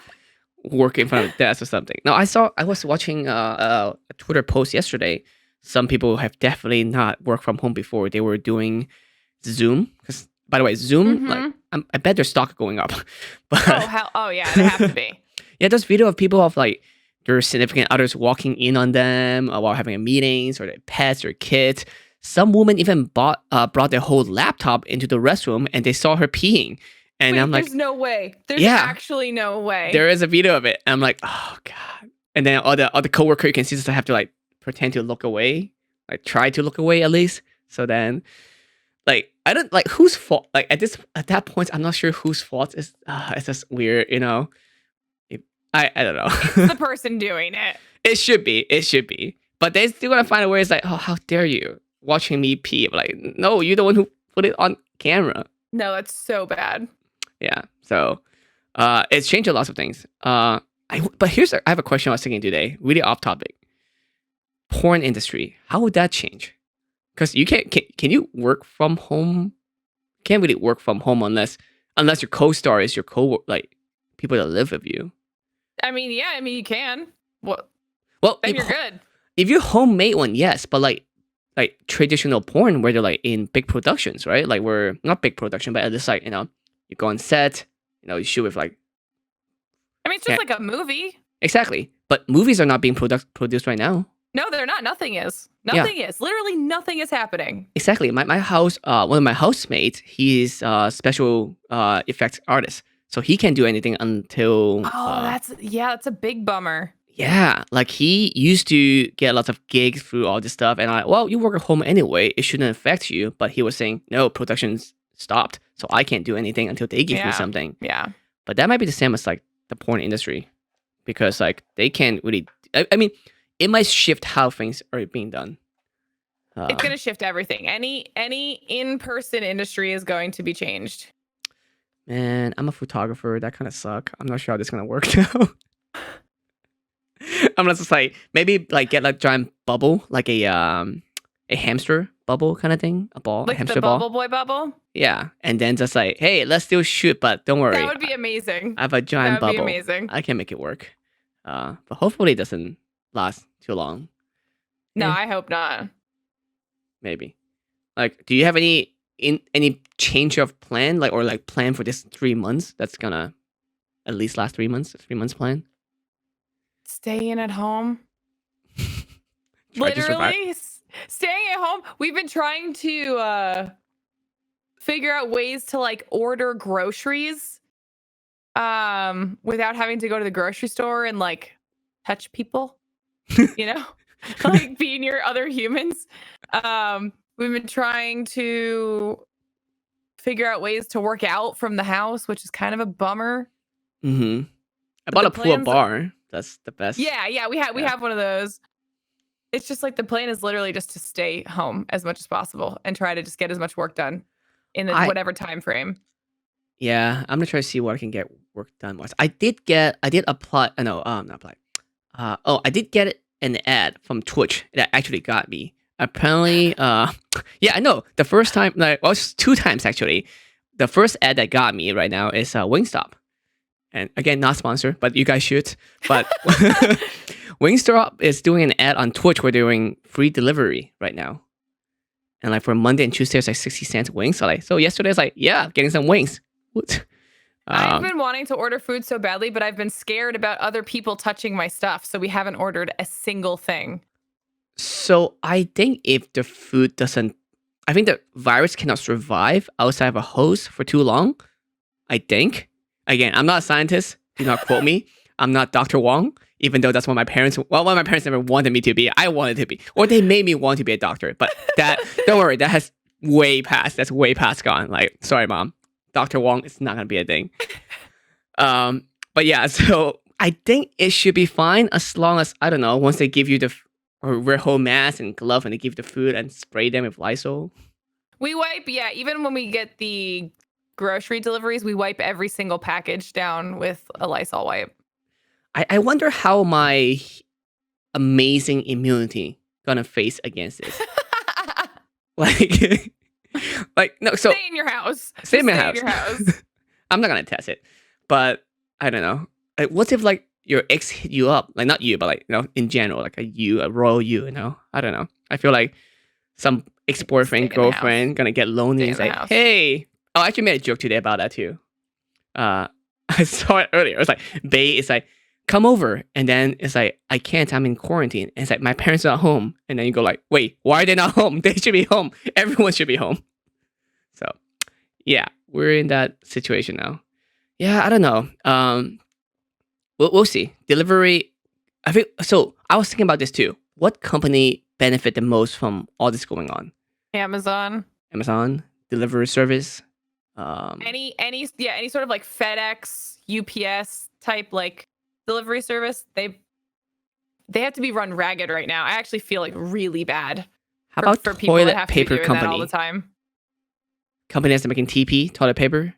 work in front of a desk or something. No, I was watching a Twitter post yesterday. Some people have definitely not worked from home before. They were doing Zoom. Because by the way, Zoom, like I bet their stock going up. But oh yeah, they have to be. Yeah, there's video of people of like their significant others walking in on them while having meetings or their pets or kids. Some woman even brought their whole laptop into the restroom and they saw her peeing. And I'm like, there's no way. There's actually no way. There is a video of it. And I'm like, oh God. And then all the coworker you can see just have to like pretend to look away, like try to look away at least. So then, like, I don't like whose fault. Like at that point, I'm not sure whose fault is. It's just weird, I don't know. It's the person doing it. It should be. But they still gonna find a way. It's like, oh, how dare you watching me pee? I'm like, no, you're the one who put it on camera. No, that's so bad. Yeah. So, it's changed a lot of things. But I have a question I was thinking today, really off topic. Porn industry, how would that change? Because you can you work from home? Can't really work from home unless your co-star is your like people that live with you. I mean, yeah, you can. Well, then you're good. If you're homemade one, yes, but like traditional porn where they're like in big productions, right? Like we're not big production, but at least like you go on set, you shoot with like. I mean, it's just like a movie. Exactly, but movies are not being produced right now. No, they're not. Nothing is. Nothing is. Literally nothing is happening. Exactly. My house, one of my housemates, he's a special effects artist, so he can't do anything until. Oh, that's a big bummer. Yeah, like he used to get lots of gigs through all this stuff, and I'm like, well, you work at home anyway, it shouldn't affect you. But he was saying, no, production's stopped, so I can't do anything until they give me something. Yeah. But that might be the same as like the porn industry, because like they can't really. I mean, it might shift how things are being done. It's going to shift everything. Any in-person industry is going to be changed. Man, I'm a photographer. That kind of suck. I'm not sure how this is going to work though. I'm just like maybe like get like giant bubble, like a hamster bubble kind of thing, a ball, like a hamster the ball. Bubble Boy bubble. Yeah, and then just like, hey, let's still shoot, but don't worry. That would be amazing. I have a giant bubble. That would be amazing. I can make it work. But hopefully it doesn't last too long. No, I hope not. Maybe. Like, do you have any change of plan, like or like plan for this 3 months? That's gonna at least last 3 months. 3 months plan. Staying at home. Literally staying at home. We've been trying to figure out ways to like order groceries without having to go to the grocery store and like touch people, like be near other humans. We've been trying to figure out ways to work out from the house, which is kind of a bummer. I bought a pull-up bar. That's the best. Yeah, we Yeah. have one of those. It's just like the plan is literally just to stay home as much as possible and try to just get as much work done in the I whatever time frame. Yeah, I'm gonna try to see what I can get work done was. I did apply. No, not apply. I did get an ad from Twitch that actually got me. Apparently, yeah, I know. The first time, like, well, it's 2 times actually. The first ad that got me right now is Wingstop, and again, not sponsored, but you guys should. But Wingstop is doing an ad on Twitch. We're doing free delivery right now, and like for Monday and Tuesday, it's like 60 cents wings. So yesterday, I was like, yeah, getting some wings. What? I've been wanting to order food so badly, but I've been scared about other people touching my stuff, so we haven't ordered a single thing. So I think if the food doesn't, I think the virus cannot survive outside of a host for too long. I think. Again, I'm not a scientist. Do not quote me. I'm not Dr. Wong, even though that's what my parents. Well, what my parents never wanted me to be. I wanted to be, or they made me want to be a doctor. But that, don't worry, that has way past. That's way past gone. Like, sorry, mom. Dr. Wong is not gonna be a thing. But yeah, so I think it should be fine as long as I don't know. Once they give you or wear whole mask and glove and they give the food and spray them with Lysol. We wipe, yeah, even when we get the grocery deliveries, we wipe every single package down with a Lysol wipe. I wonder how my amazing immunity gonna face against this. like, like no. So stay in your house. Stay in my Stay house. in your house. I'm not gonna test it, but I don't know. Like, what if like your ex hit you up? Like not you, but like in general, like a royal you. I don't know. I feel like some ex boyfriend girlfriend gonna get lonely and say, "Hey." Oh, I actually made a joke today about that too. I saw it earlier. It was like Bay is like, come over, and then it's like I can't. I'm in quarantine. And it's like my parents are not home, and then you go like, wait, why are they not home? They should be home. Everyone should be home. So, yeah, we're in that situation now. Yeah, I don't know. We'll see. Delivery. I think so. I was thinking about this too. What company benefit the most from all this going on? Amazon delivery service. Any sort of like FedEx, UPS type like delivery service. They have to be run ragged right now. I actually feel like really bad. How about for people that have paper to be doing company that all the time? Company that's making TP, toilet paper.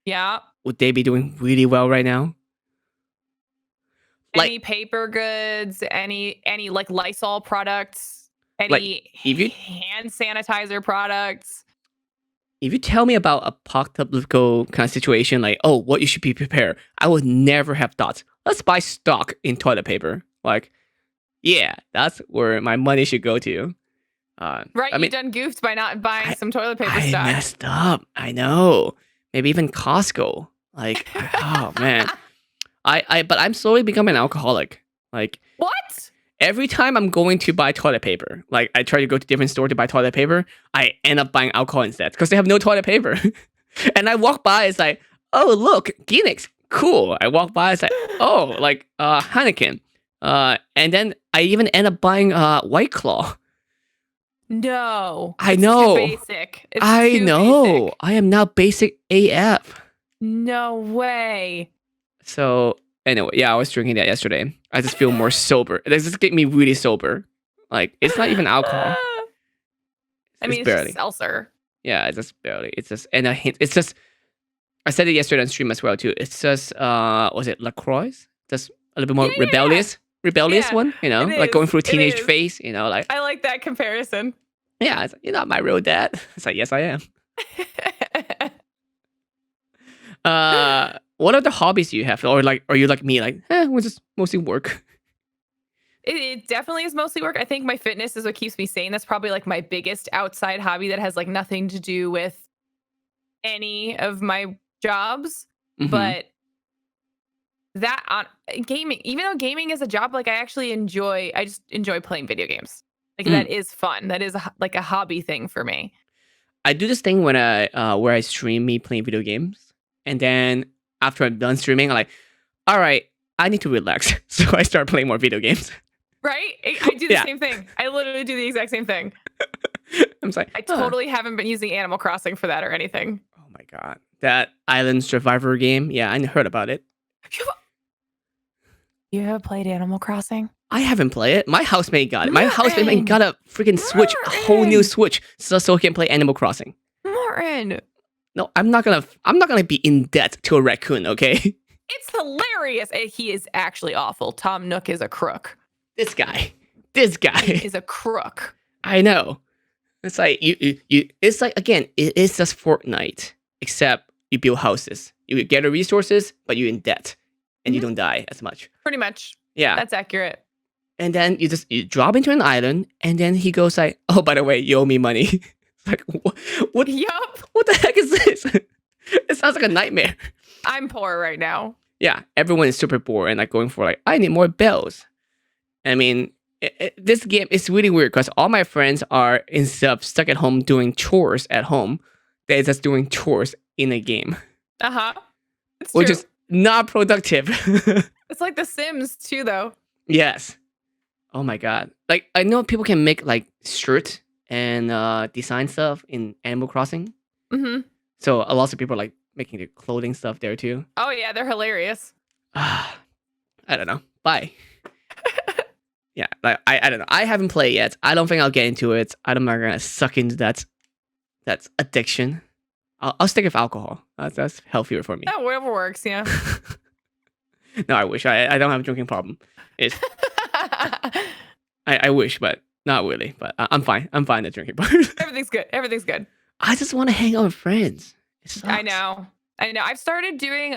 Yeah. Would they be doing really well right now? Any paper goods, any like Lysol products, any hand sanitizer products. If you tell me about a apocalyptic kind of situation, like, oh, what you should be prepared, I would never have thought, let's buy stock in toilet paper. Like, yeah, that's where my money should go to. Right, you done goofed by not buying some toilet paper stock. I messed up. I know. Maybe even Costco. Like, oh man. But I'm slowly becoming an alcoholic. Like, what? Every time I'm going to buy toilet paper, like I try to go to different store to buy toilet paper, I end up buying alcohol instead because they have no toilet paper. And I walk by, it's like, oh look, Guinness, cool. I walk by, it's like, oh, like Heineken, and then I even end up buying White Claw. No, I know. Too basic. I know. Basic. I am now basic AF. No way. So anyway, yeah, I was drinking that yesterday. I just feel more sober. It just get me really sober. Like it's not even alcohol. It's barely. Just seltzer. Yeah, it's just barely. It's just and a hint. It's just. I said it yesterday on stream as well too. It's just was it LaCroix? Just a little bit more rebellious one. Like going through a teenage phase. Like I like that comparison. Yeah, it's, you're not my real dad. It's like yes, I am. What other hobbies do you have, or like, are you like me, like, we just mostly work? It definitely is mostly work. I think my fitness is what keeps me sane. That's probably like my biggest outside hobby that has like nothing to do with any of my jobs. Mm-hmm. But that on gaming, even though gaming is a job, like I just enjoy playing video games. Like that is fun. That is like a hobby thing for me. I do this thing when where I stream me playing video games, and then after I'm done streaming, I'm like, all right, I need to relax. So I start playing more video games. Right? I do the same thing. I literally do the exact same thing. I'm like, I totally haven't been using Animal Crossing for that or anything. Oh my god. That Island Survivor game. Yeah, I heard about it. You have played Animal Crossing? I haven't played it. My housemate got it. My housemate Martin! got a freaking Switch, a whole new Martin! Switch, so he can play Animal Crossing. Martin! No, I'm not gonna be in debt to a raccoon, okay? It's hilarious. He is actually awful. Tom Nook is a crook. This guy He is a crook. I know. It's like you. It's like, again, it is just Fortnite, except you build houses. You get the resources, but you're in debt, and you don't die as much. Pretty much. Yeah. That's accurate. And then you drop into an island, and then he goes like, "Oh, by the way, you owe me money." It's like, what? Yup. What the heck is this? It sounds like a nightmare. I'm poor right now. Yeah, everyone is super poor and like going for like, I need more bells. I mean, this game is really weird because all my friends are, instead of stuck at home doing chores at home, they're just doing chores in a game, It's which true. is not productive. It's like The Sims too, though. Yes. Oh my god. Like, I know people can make like shirt and design stuff in Animal Crossing. Mm-hmm. So a lot of people are like making their clothing stuff there too. Oh yeah, they're hilarious. I don't know. Bye. Yeah, like, I don't know. I haven't played yet. I don't think I'll get into it. I'm not gonna suck into that addiction. I'll stick with alcohol. That's healthier for me. Oh, whatever works, yeah. No, I wish. I don't have a drinking problem. It's I wish, but not really. But I'm fine. I'm fine at drinking part. Everything's good. Everything's good. I just want to hang out with friends. I know. I've started doing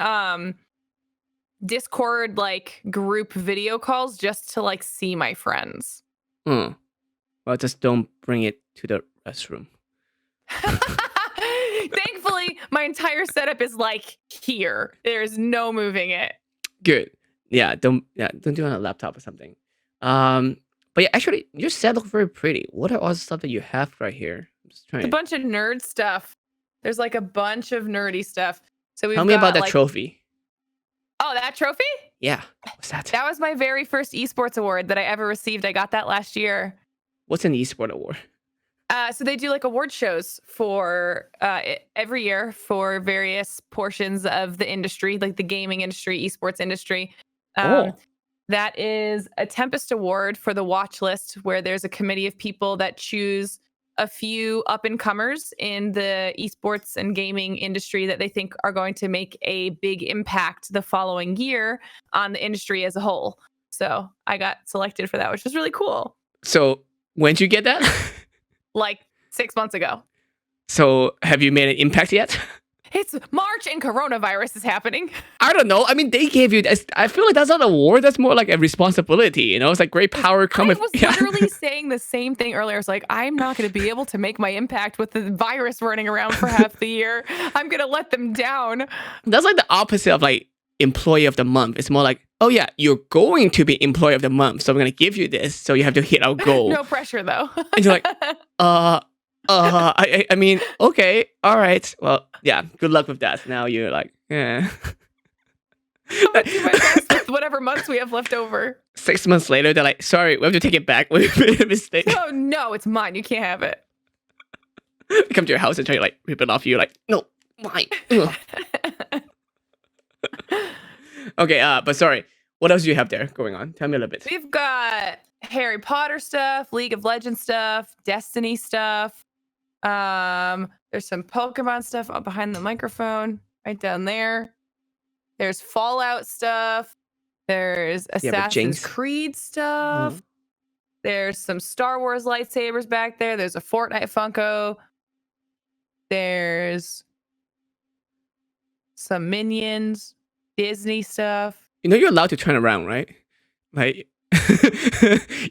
Discord like group video calls just to like see my friends. Well, just don't bring it to the restroom. Thankfully, my entire setup is like here. There's no moving it. Good. Yeah, don't do it on a laptop or something. But yeah, actually, your set looks very pretty. What are all the stuff that you have right here? I'm just trying. It's a bunch of nerd stuff. There's like a bunch of nerdy stuff. So we've Tell me about that like, trophy. Oh, that trophy? Yeah. What's that? That was my very first esports award that I ever received. I got that last year. What's an esport award? So they do like award shows for every year for various portions of the industry, like the gaming industry, esports industry. That is a Tempest Award for the watch list, where there's a committee of people that choose a few up and comers in the esports and gaming industry that they think are going to make a big impact the following year on the industry as a whole. So I got selected for that, which was really cool. So when did you get that? Like 6 months ago. So have you made an impact yet? It's March and coronavirus is happening. I don't know. I mean, they gave you this. I feel like that's not an award. That's more like a responsibility. You know, it's like great power coming. I was literally saying the same thing earlier. It's like, I'm not going to be able to make my impact with the virus running around for half the year. I'm going to let them down. That's like the opposite of like employee of the month. It's more like, oh yeah, you're going to be employee of the month, so I'm going to give you this. So you have to hit our goal. No pressure though. And you're like, I mean, okay, all right. Well, yeah, good luck with that. Now you're like, yeah. I'm gonna do my best with whatever months we have left over. 6 months later, they're like, sorry, we have to take it back. We made a mistake. Oh no, it's mine. You can't have it. They come to your house and try to like rip it off you. You're like, no, mine. Ugh. Okay, but sorry. What else do you have there going on? Tell me a little bit. We've got Harry Potter stuff, League of Legends stuff, Destiny stuff. There's some Pokemon stuff up behind the microphone, right down there. There's Fallout stuff. There's Assassin's Creed stuff. Mm-hmm. There's some Star Wars lightsabers back there. There's a Fortnite Funko. There's some Minions, Disney stuff. You know you're allowed to turn around, right? Like,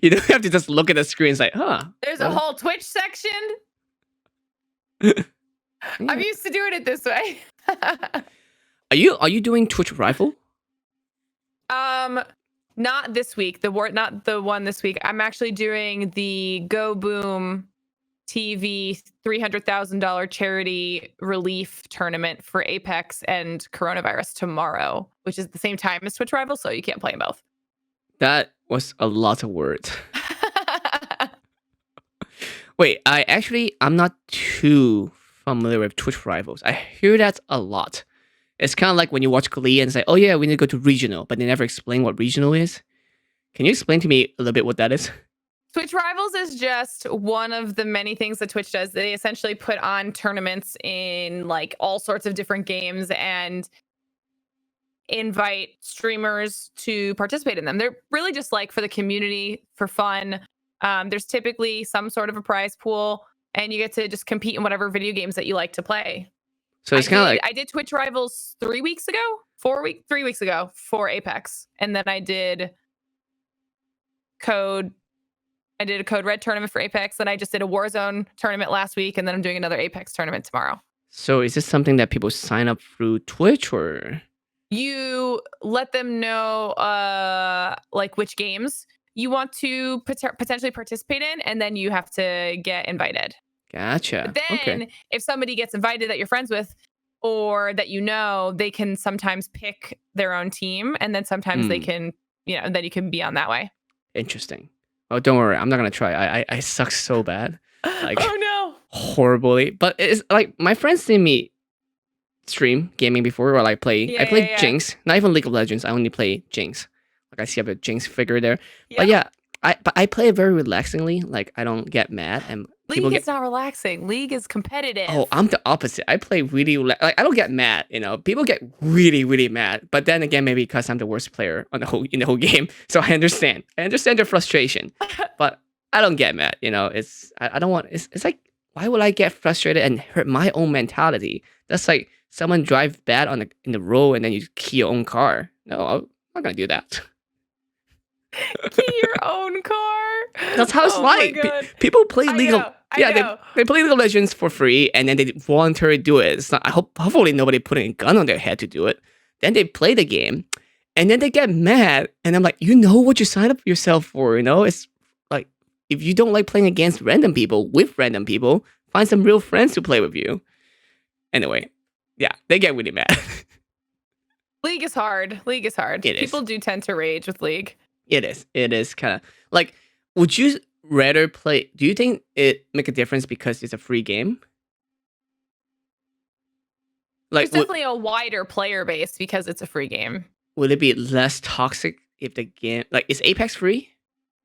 you don't have to just look at the screen and say, huh. There's a whole Twitch section. I'm used to doing it this way. Are you doing Twitch Rifle? Not this week. Not the one this week. I'm actually doing the Go Boom TV $300,000 charity relief tournament for Apex and coronavirus tomorrow, which is the same time as Twitch Rival, so you can't play them both. That was a lot of words. Wait, I'm not too familiar with Twitch Rivals. I hear that a lot. It's kind of like when you watch Glee and say, "Oh yeah, we need to go to regional," but they never explain what regional is. Can you explain to me a little bit what that is? Twitch Rivals is just one of the many things that Twitch does. They essentially put on tournaments in like all sorts of different games and invite streamers to participate in them. They're really just like for the community, for fun. There's typically some sort of a prize pool, and you get to just compete in whatever video games that you like to play. So it's kind of like I did Twitch Rivals 3 weeks ago, 3 weeks ago for Apex, and then I did Code. I did a Code Red tournament for Apex, and I just did a Warzone tournament last week, and then I'm doing another Apex tournament tomorrow. so. Is this something that people sign up through Twitch or? You let them know like which games you want to potentially participate in, and then you have to get invited. Gotcha. But then Okay. if somebody gets invited that you're friends with or that you know, they can sometimes pick their own team, and then sometimes they Hmm. can, then you can be on that way. Interesting. Oh, don't worry. I'm not gonna try. I suck so bad, like Oh no. horribly. But it's like my friends see me stream gaming before, or like play. I Yeah, play yeah, yeah. Jinx. Not even League of Legends. I only play Jinx. Like I see a Jinx figure there. But Yeah. yeah, I play it very relaxingly. Like I don't get mad, and people League get. is not relaxing. League is competitive. Oh, I'm the opposite. I play really like I don't get mad. People get really mad. But then again, maybe because I'm the worst player on the whole in the whole game, so I understand. I understand their frustration, but I don't get mad. I don't want. It's like why would I get frustrated and hurt my own mentality? That's like someone drive bad in the road and then you key your own car. No, I'm not gonna do that. Key your own car. That's how it's Oh my like. god. People play I League of know. I yeah, know. they play League of Legends for free and then they voluntarily do it. It's not. Hopefully nobody putting a gun on their head to do it. Then they play the game, and then they get mad. And I'm like, you know what you signed up yourself for? It's like if you don't like playing against random people with random people, find some real friends to play with you. Anyway, yeah, they get really mad. League is hard. League is hard. It is. People do tend to rage with League. It is. It is kind of like. Would you rather play? Do you think it make a difference because it's a free game? There's Like, definitely a wider player base because it's a free game. would it be less toxic if the game like is Apex free?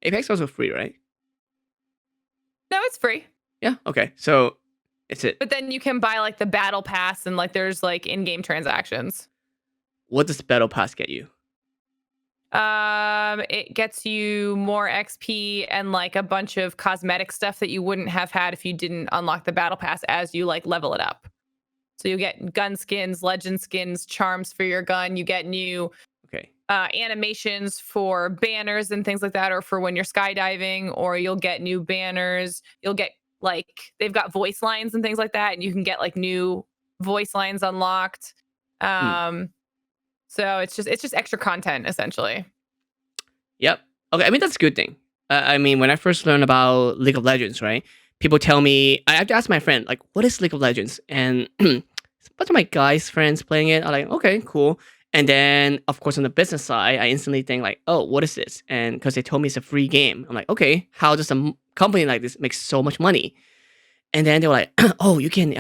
Apex also free, right? No, it's free. Yeah. Okay. So it's it. But then you can buy like the battle pass and like there's like in-game transactions. What does Battle Pass get you? It gets you more XP and like a bunch of cosmetic stuff that you wouldn't have had if you didn't unlock the battle pass as you like level it up. So you get gun skins, legend skins, charms for your gun. You get new Okay. animations for banners and things like that, or for when you're skydiving, or you'll get new banners. You'll get like they've got voice lines and things like that, and you can get like new voice lines unlocked. So it's just extra content essentially. Yep. Okay. I mean that's a good thing. I mean when I first learned about League of Legends, right? People tell me I have to ask my friend like, what is League of Legends? And a bunch of my guys friends playing it are like, okay, cool. And then, of course, on the business side, I instantly think like, oh, what is this? And because they told me it's a free game, I'm like, okay, how does a company like this make so much money? And then they were like, oh, you can,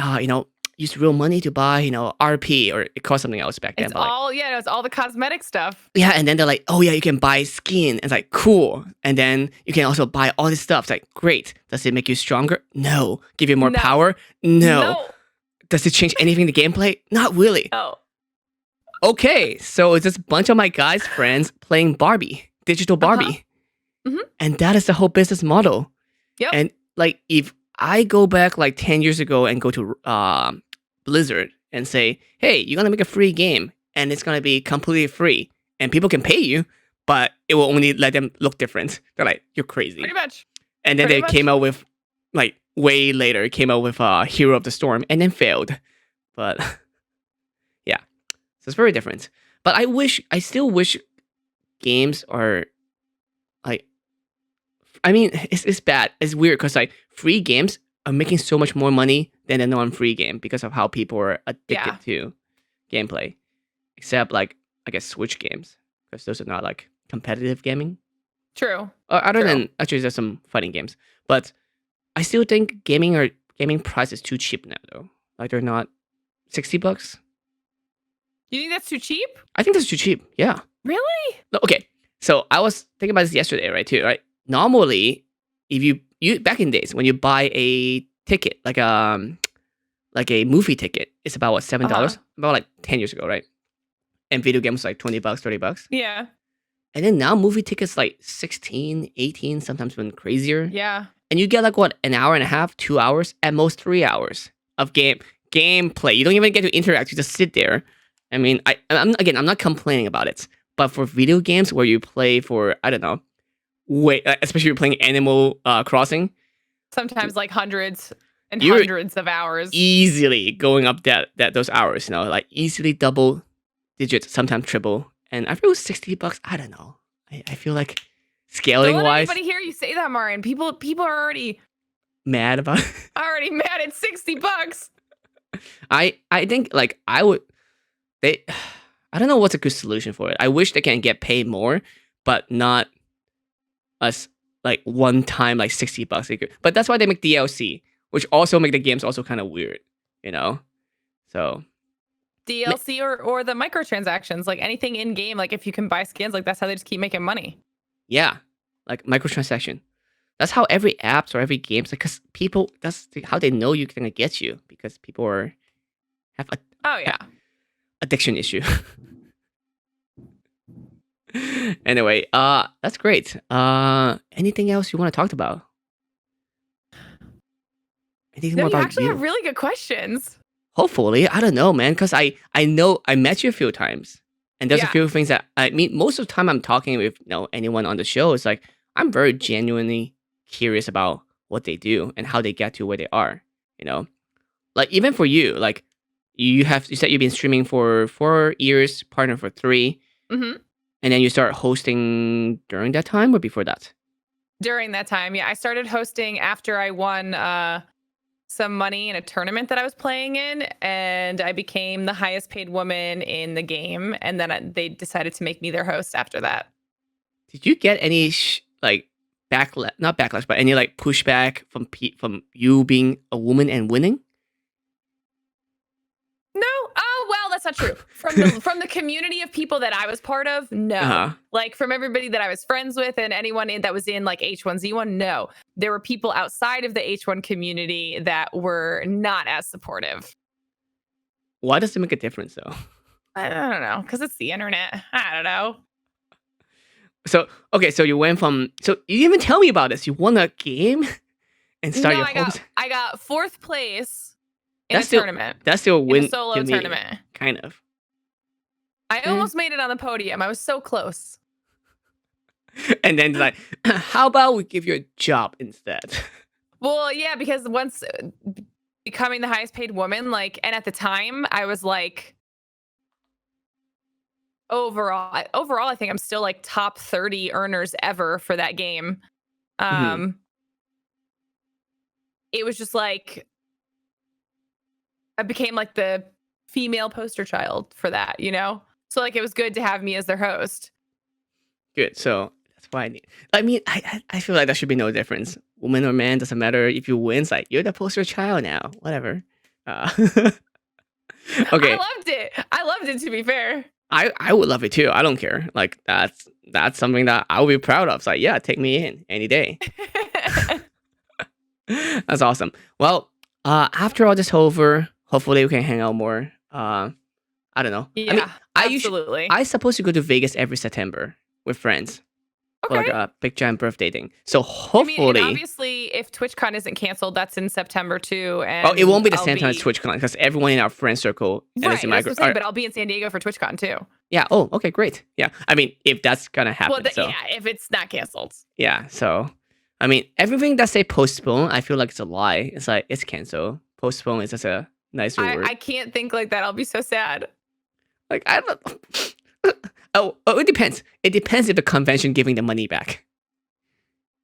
use real money to buy, RP, or it cost something else back then. It's But like, all it's all the cosmetic stuff. yeah, and then they're like, oh yeah, you can buy skin. It's like cool. And then you can also buy all this stuff. It's like, great. Does it make you stronger? No. Give you more No. power? No. No. Does it change anything in the gameplay? Not really. Oh. Okay, so it's just a bunch of my guys' friends playing Barbie, digital Barbie. Mhm. And that is the whole business model. Yep. And like if I go back like 10 years ago and go to Blizzard and say, hey, you're gonna make a free game and it's gonna be completely free and people can pay you, but it will only let them look different. They're like, you're crazy. Pretty much. And then Pretty they much. came out with like way later came out with Hero of the Storm and then failed. But yeah, so it's very different. But I still wish games are like, I mean, it's bad. It's weird because like free games are making so much more money than a non-free game because of how people are addicted Yeah. to gameplay. Except like I guess Switch games because those are not like competitive gaming. True. Other True. than actually, there's some fighting games, but I still think gaming price is too cheap now though. Like they're not $60. You think that's too cheap? I think that's too cheap. Yeah. Really? No, okay. So I was thinking about this yesterday, right? Too, right? Normally, if you back in days when you buy a ticket, like a movie ticket, it's about what, $7? About like 10 years ago, right? And video games like $20, $30. Yeah. And then now movie tickets like 16, 18, sometimes even crazier. Yeah. And you get like what, an hour and a half, 2 hours, at most 3 hours of gameplay. You don't even get to interact. You just sit there. I mean, I'm not complaining about it, but for video games where you play for, I don't know, especially if you're playing Animal Crossing, Sometimes like hundreds and You're hundreds of hours. easily going up those hours. Like easily double digits, sometimes triple. And I feel $60. I don't know. I feel like scaling Don't let wise, anybody hear you say that, Marian. People are already mad about it. mad at $60. I think like I don't know what's a good solution for it. I wish they can get paid more, but not us like one time like $60. But that's why they make DLC, which also make the games also kind of weird, So DLC or the microtransactions, like anything in game, like if you can buy skins, like that's how they just keep making money. yeah, like microtransaction. That's how every apps or every game's like, because people, that's how they know you're gonna get you, because people have a Oh yeah. addiction issue. Anyway, that's great. Anything else you want to talk about? Anything No, more you about actually you? have really good questions. Hopefully, I don't know, man, because I know I met you a few times, and there's a Yeah. few things that I mean. Most of the time, I'm talking with anyone on the show. It's like I'm very genuinely curious about what they do and how they get to where they are. Like even for you, like you said you've been streaming for 4 years, partner for 3, Mm-hmm. and then you start hosting during that time or before that. During that time, yeah, I started hosting after I won some money in a tournament that I was playing in, and I became the highest paid woman in the game. And then they decided to make me their host after that. Did you get any like backlash, not backlash, but any like pushback from you being a woman and winning? No, oh well, that's not true. From the community of people that I was part of, no. Uh-huh. Like from everybody that I was friends with and anyone that was in like H1Z1, no. There were people outside of the H1 community that were not as supportive. Why does it make a difference though? I don't know, because it's the internet. I don't know. So okay, so you went from you didn't even tell me about this. You won a game and started your homes. I got 4th place in That's a still- tournament. That's still a win. In a solo to me, tournament. kind of. I almost made it on the podium. I was so close. And then like, how about we give you a job instead? Well, yeah, because once becoming the highest paid woman, like, and at the time I was like, overall, I think I'm still like top 30 earners ever for that game. It was just like, I became like the female poster child for that, So like, it was good to have me as their host. Good. So that's why I need. I mean, I feel like there should be no difference. Woman or man, doesn't matter. If you win, it's like you're the poster child now. Whatever. Okay. I loved it, to be fair. I would love it too. I don't care. Like that's something that I would be proud of. It's like, yeah, take me in any day. That's awesome. Well, after all this over, hopefully we can hang out more. I don't know. Yeah, I mean, absolutely. I supposed to go to Vegas every September with friends. Okay. For like a big giant birthday thing. So I hopefully, mean, and obviously, if TwitchCon isn't canceled, that's in September too. And it won't be the I'll same time as TwitchCon because everyone in our friend circle and Right, it's in that's my what I'm saying, but I'll be in San Diego for TwitchCon too. yeah. Oh, okay, great. Yeah, I mean, if that's gonna happen, Well, so yeah, if it's not canceled. yeah. So, I mean, everything that say postpone, I feel like it's a lie. It's like it's canceled. Postpone is just a nicer word. I can't think like that. I'll be so sad. Like I don't. Oh, it depends. It depends if the convention giving the money back.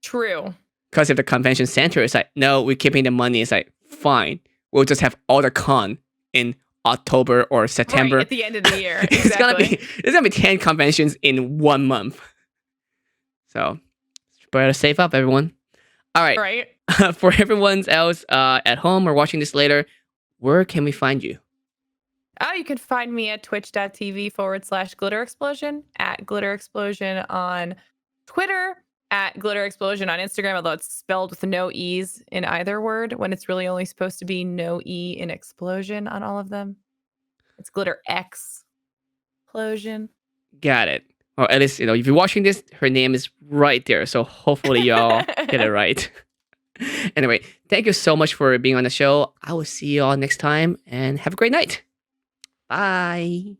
True. Because if the convention center is like, no, we're keeping the money, it's like, fine. We'll just have all the con in October or September. Right, at the end of the year. It's Exactly. gonna be 10 conventions in 1 month. So better save up, everyone. All right. Right. For everyone else at home or watching this later, where can we find you? Oh, you can find me at twitch.tv/GlitterXplosion, at GlitterXplosion on Twitter, at GlitterXplosion on Instagram, although it's spelled with no E's in either word when it's really only supposed to be no E in explosion on all of them. It's GlitterXplosion. Got it. Or at least, if you're watching this, her name is right there. So hopefully y'all get it right. Anyway, thank you so much for being on the show. I will see you all next time and have a great night. Bye.